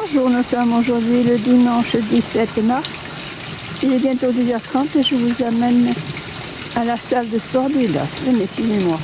Bonjour, nous sommes aujourd'hui le dimanche 17 mars. Il est bientôt 10h30 et je vous amène à la salle de sport du LAS. Venez, suivez-moi.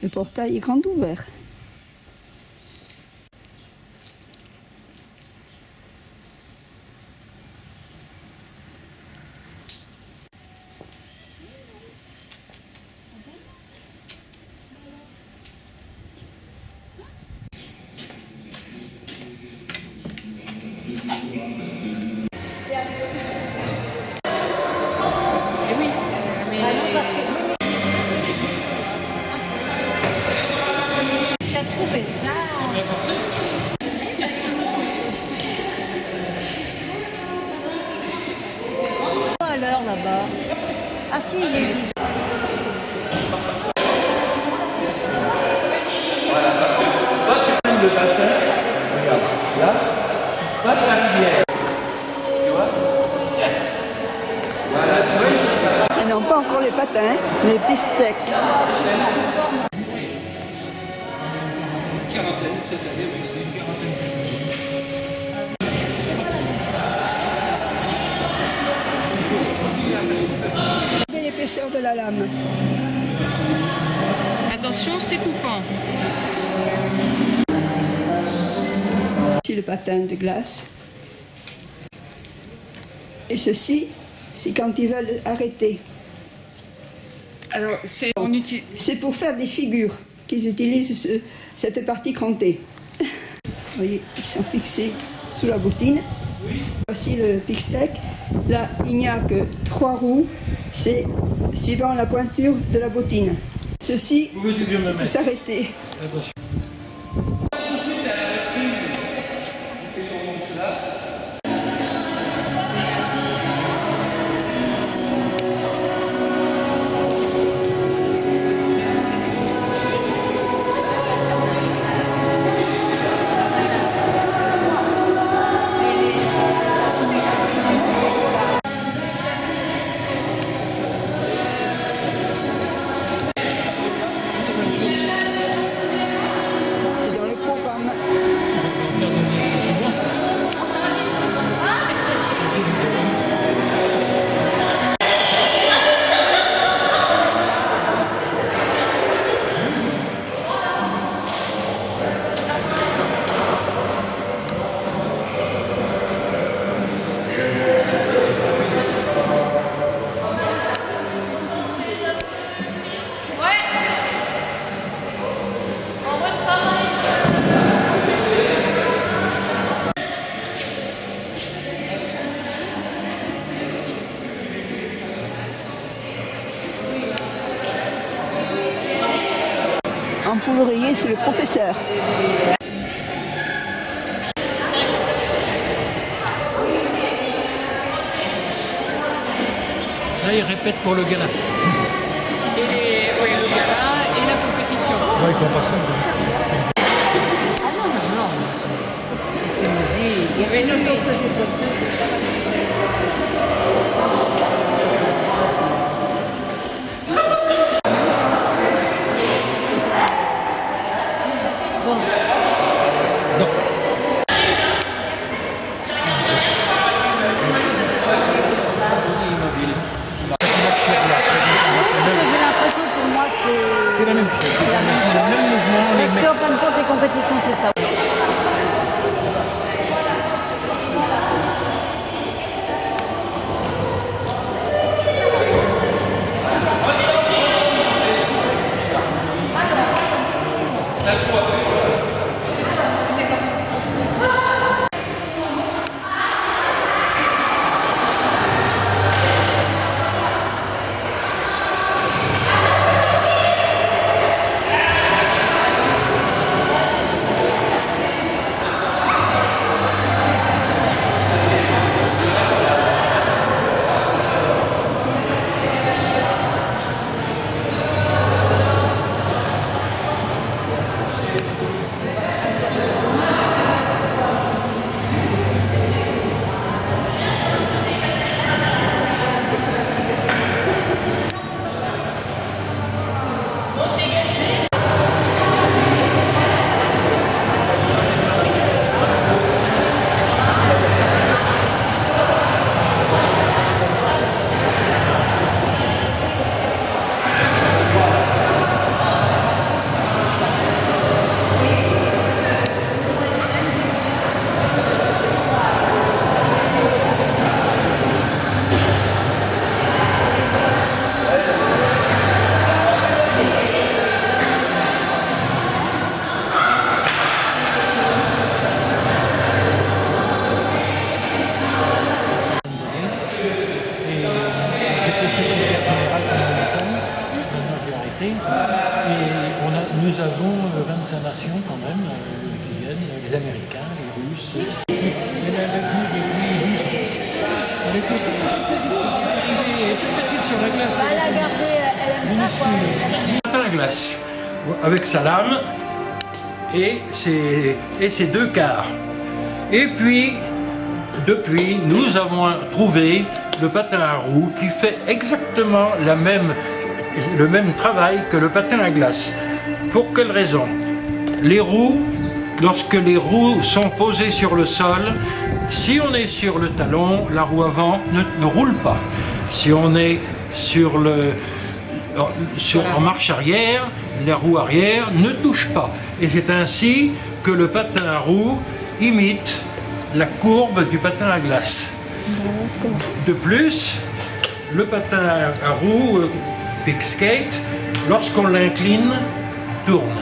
Le portail est grand ouvert. À l'heure là-bas. Ah si, il est 10. Le bassin, regarde, là, passe la rivière. Tu vois? Voilà, tu vois, Ils n'ont pas encore les patins, mais pistec. quarantaine cette année, oui, c'est une quarantaine. Regardez l'épaisseur de la lame. Attention, c'est coupant. Ici le patin de glace. Et ceci, c'est quand ils veulent arrêter. Alors, C'est pour faire des figures qu'ils utilisent cette partie crantée. Vous voyez, ils sont fixés sous la bottine. Voici le pic-stec. Là, il n'y a que 3 roues. C'est suivant la pointure de la bottine. Ceci, c'est pour s'arrêter. Attention. C'est dans le programme. En poudrier, c'est le professeur. Là, il répète pour le gala. oui, le gala et la compétition. Ouais, ils font pas ça. Ah non, non, non. C'est une vie. Il y avait une chose que j'ai pas. c'est la même chose. Le même mouvement, les Est-ce mêmes. qu'en fin de compte, les compétitions, c'est ça? J'étais secrétaire général pendant longtemps, maintenant j'ai arrêté. Et nous avons 25 nations quand même qui viennent, les Américains, les Russes. Elle est venue depuis 8 ans. Elle était toute petite sur la glace. Elle a gardé, elle aime ça, quoi. Patin à glace, avec sa lame et ses deux quarts. Et puis, depuis, nous avons trouvé le patin à roues qui fait exactement le même travail que le patin à glace. Pour quelle raison? Les roues, lorsque les roues sont posées sur le sol, si on est sur le talon, la roue avant ne roule pas. Si on est en marche arrière, la roue arrière ne touche pas. Et c'est ainsi que le patin à roues imite la courbe du patin à glace. De plus, le patin à roues, pick skate, lorsqu'on l'incline, tourne.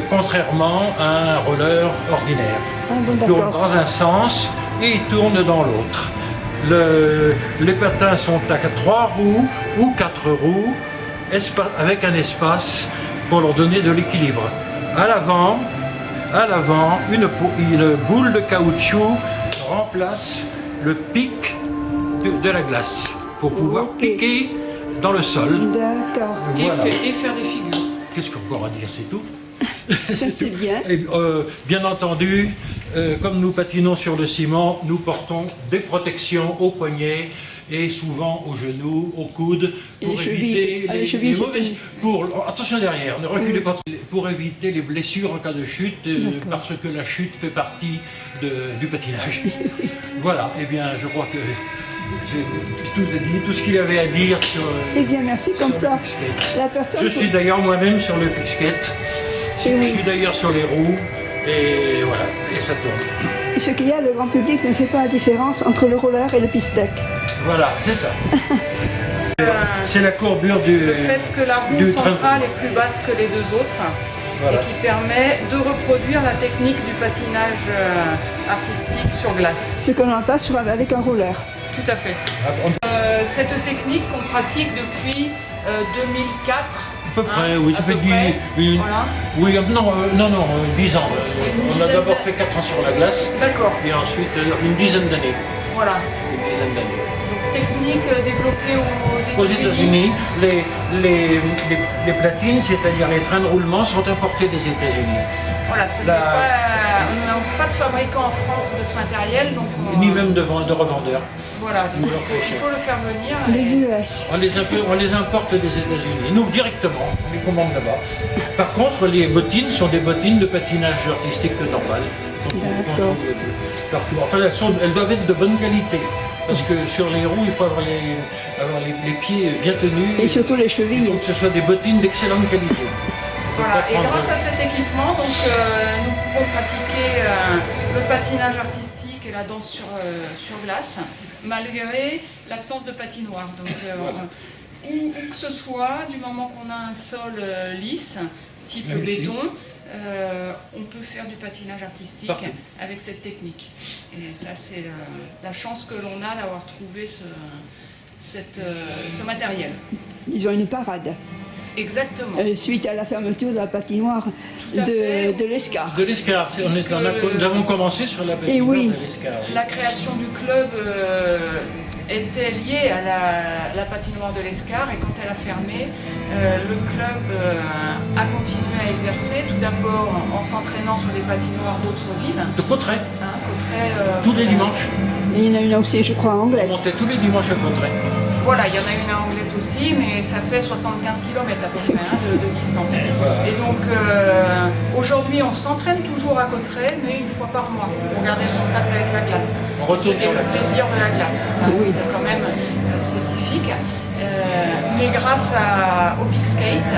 Contrairement à un roller ordinaire. Il tourne dans un sens et il tourne dans l'autre. Les patins sont à 3 roues ou 4 roues, avec un espace pour leur donner de l'équilibre. À l'avant, une boule de caoutchouc remplace le pic de la glace pour pouvoir piquer dans le sol. D'accord. Voilà. Et faire des figures. Qu'est-ce qu'on a encore à dire? C'est tout. Ça, c'est bien. Et, bien entendu, comme nous patinons sur le ciment, nous portons des protections aux poignets et souvent aux genoux, aux coudes, pour les éviter chevilles. Les chevilles, mauvaises... Attention derrière, ne reculez pas trop. Pour éviter les blessures en cas de chute, parce que la chute fait partie du patinage. Voilà, et bien je crois que j'ai tout dit, tout ce qu'il y avait à dire sur... Eh bien, merci, comme sur ça. le pick-skate. La personne. Je suis d'ailleurs moi-même sur le pick-skate. Je suis d'ailleurs sur les roues, et voilà, et ça tourne. Et ce qu'il y a, le grand public ne fait pas la différence entre le roller et le pistec. Voilà, c'est ça. C'est la courbure Le fait que la roue du centrale train. est plus basse que les deux autres Voilà. et qui permet de reproduire la technique du patinage artistique sur glace. Ce qu'on n'a pas avec un roller. Tout à fait. Cette technique qu'on pratique depuis 2004. À peu près, oui, ça à fait peu près. Voilà. Oui, non, 10 ans. On a dizaine d'abord de- fait 4 ans sur la glace, D'accord, et ensuite une dizaine d'années. voilà. Une dizaine d'années. Donc technique développée Aux États-Unis, les platines, c'est-à-dire les trains de roulement, sont importés des États-Unis. Voilà, on n'a pas de fabricant en France de ce matériel, donc Ni même de revendeurs. voilà, donc il faut le faire venir. Les US. On les importe des États-Unis. Nous, directement, on les commande là-bas. Par contre, les bottines sont des bottines de patinage artistique normal. D'accord. Partout. Enfin, elles doivent être de bonne qualité. Parce que sur les roues, il faut avoir les pieds bien tenus. Et surtout les Il chevilles. faut que ce soit des bottines d'excellente qualité. Voilà, et prendre- grâce à cet équipement, donc, nous pouvons pratiquer le patinage artistique et la danse sur glace, malgré l'absence de patinoire. Donc, où que ce soit, du moment qu'on a un sol lisse, type Même ici. béton, on peut faire du patinage artistique Partout. avec cette technique. Et ça, c'est la chance que l'on a d'avoir trouvé ce matériel. Ils ont une parade. Exactement. Suite à la fermeture de la patinoire Tout à fait. de l'Escar. De l'Escar, nous avons commencé sur la patinoire oui. de l'Escar. oui. La création du club était liée à la patinoire de l'Escar, et quand elle a fermé, le club a continué à exercer, tout d'abord en s'entraînant sur les patinoires d'autres villes. De Cotteret, Cotteret, tous les dimanches. Et il y en a une aussi, je crois, en On anglais. montait tous les dimanches à Cotteret. Voilà, il y en a une à Anglette aussi, mais ça fait 75 km à peu près de distance. Et donc aujourd'hui, on s'entraîne toujours à Cotteret, mais une fois par mois, pour garder le contact avec la glace. On retourne Et sur le la glace. plaisir de la glace, ça reste quand même spécifique. Mais grâce au Big Skate,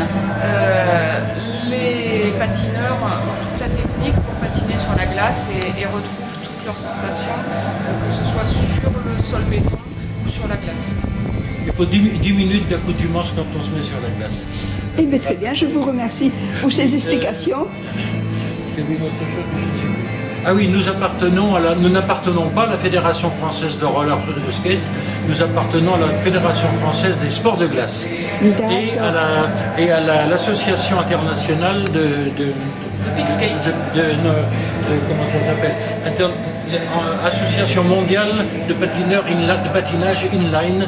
les patineurs ont toute la technique pour patiner sur la glace et retrouvent toutes leurs sensations, que ce soit sur le sol béton ou sur la glace. Il faut 10 minutes d'accoutumance quand on se met sur la glace. Eh bien, très bien, je vous remercie pour ces explications. Il y avait une autre chose, je ne sais plus. Ah oui, nous n'appartenons pas à la Fédération française de roller skate, nous appartenons à la Fédération française des sports de glace et à l'association internationale de Big Skate. comment ça s'appelle Association mondiale de patinage inline,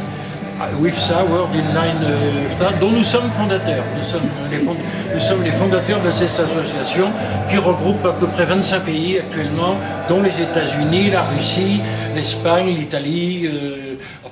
WIFSA, World Inline, dont nous sommes fondateurs. Nous sommes les fondateurs de cette association qui regroupe à peu près 25 pays actuellement, dont les États-Unis, la Russie, l'Espagne, l'Italie,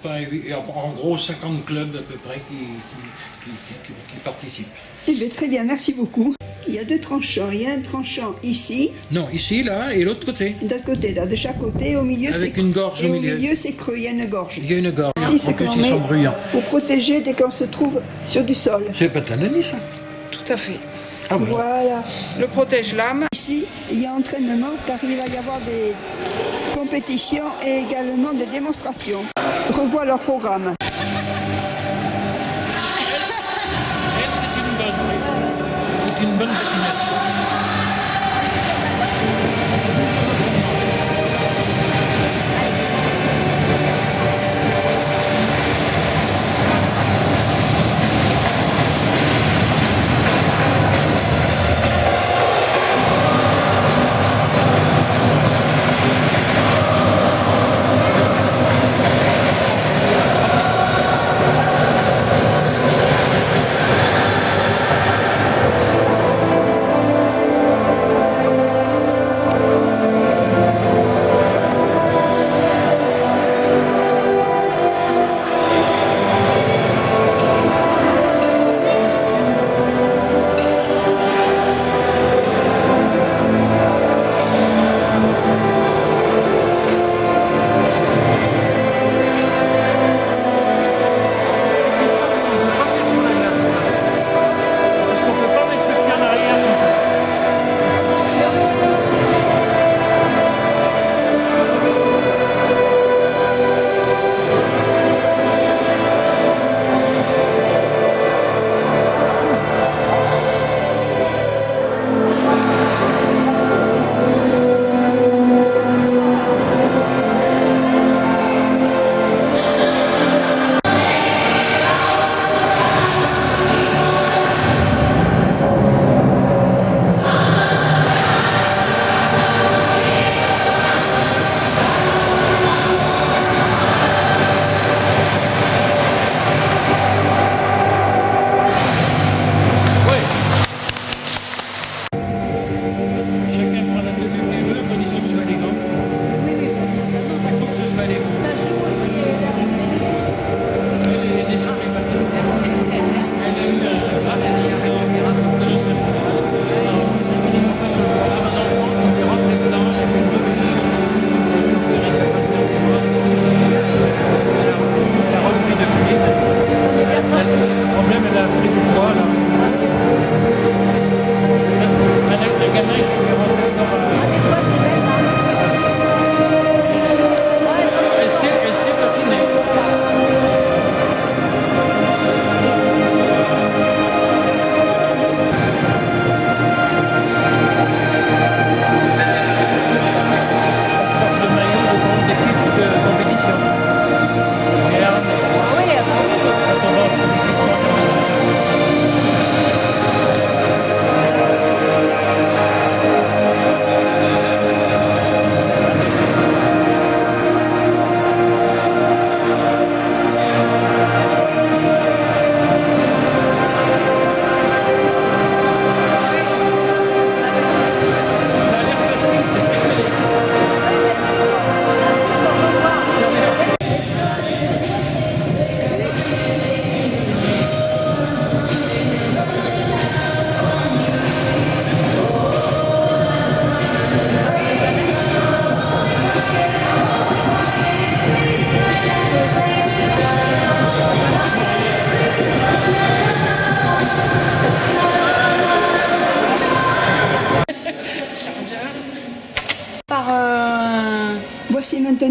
en gros 50 clubs à peu près qui participent. Eh bien, très bien, merci beaucoup. Il y a deux tranchants. Il y a un tranchant ici, Non, ici, là, et l'autre côté. d'autre côté, là, de chaque côté, au milieu, Avec c'est une gorge au et milieu. au milieu, c'est creux, il y a une gorge. Il y a une gorge. Ici, c'est En plus, qu'on ils sont met bruyants. pour protéger dès qu'on se trouve sur du sol. C'est pas Tanani, ça? Tout à fait. Ah voilà. Voilà. Le protège-lame. Ici, il y a entraînement car il va y avoir des compétitions et également des démonstrations. Revois leur programme. Elle, c'est une bonne patination.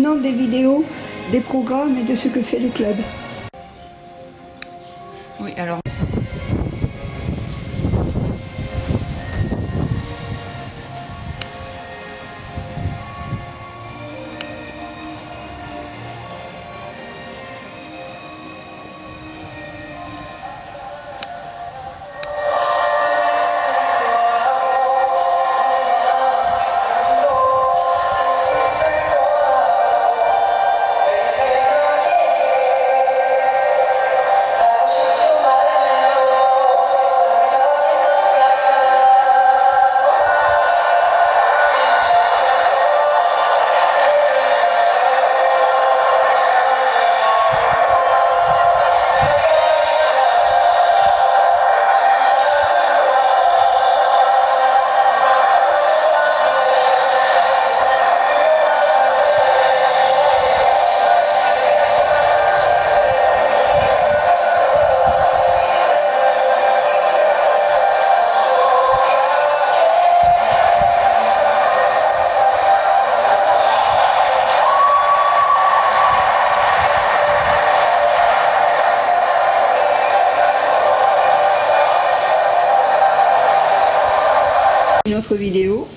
maintenant des vidéos, des programmes et de ce que fait le club. Oui, alors. Une autre vidéo.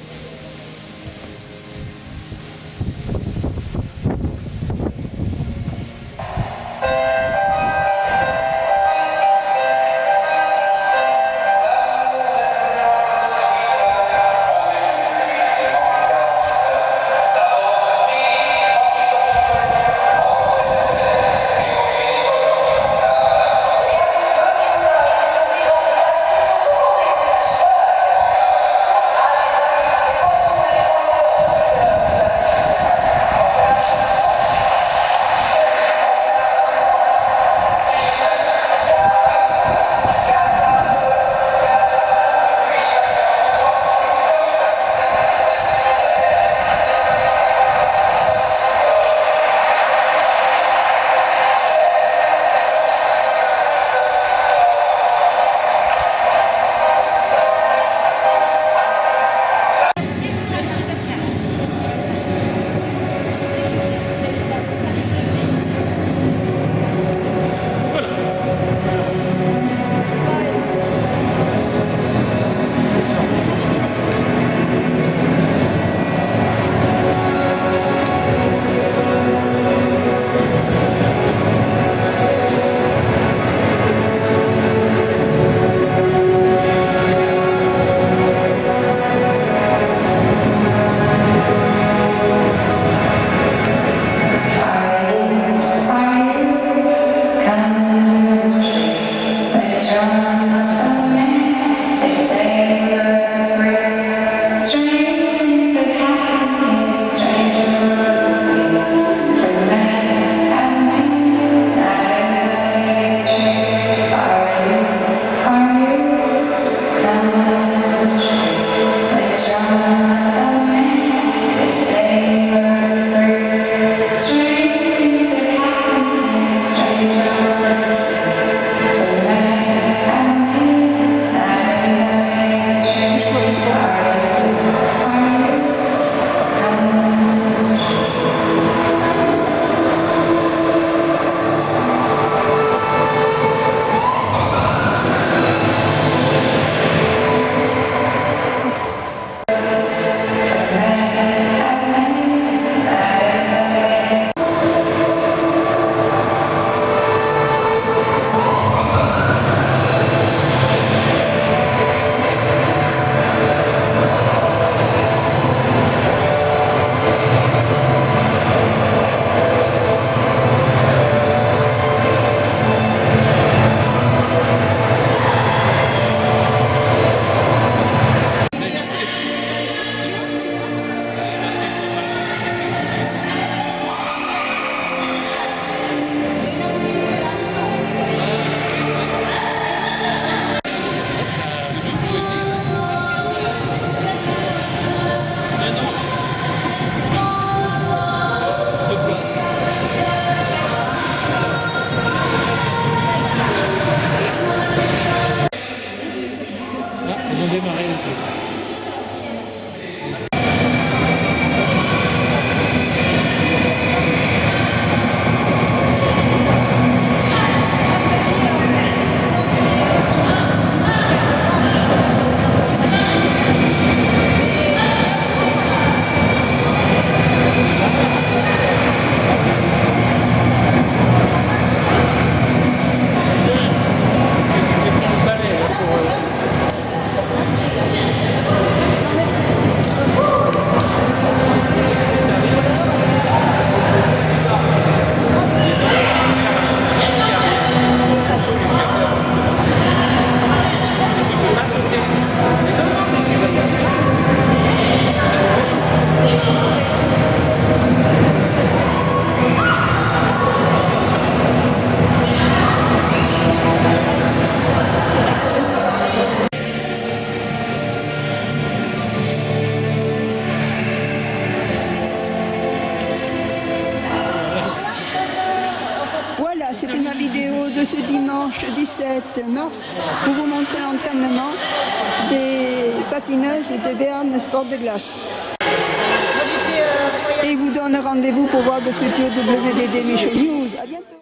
17 mars pour vous montrer l'entraînement des patineuses de Béarn Sport de Glace. Moi, j'étais. Et vous donne rendez-vous pour voir de futurs WDD Michaud News. À bientôt.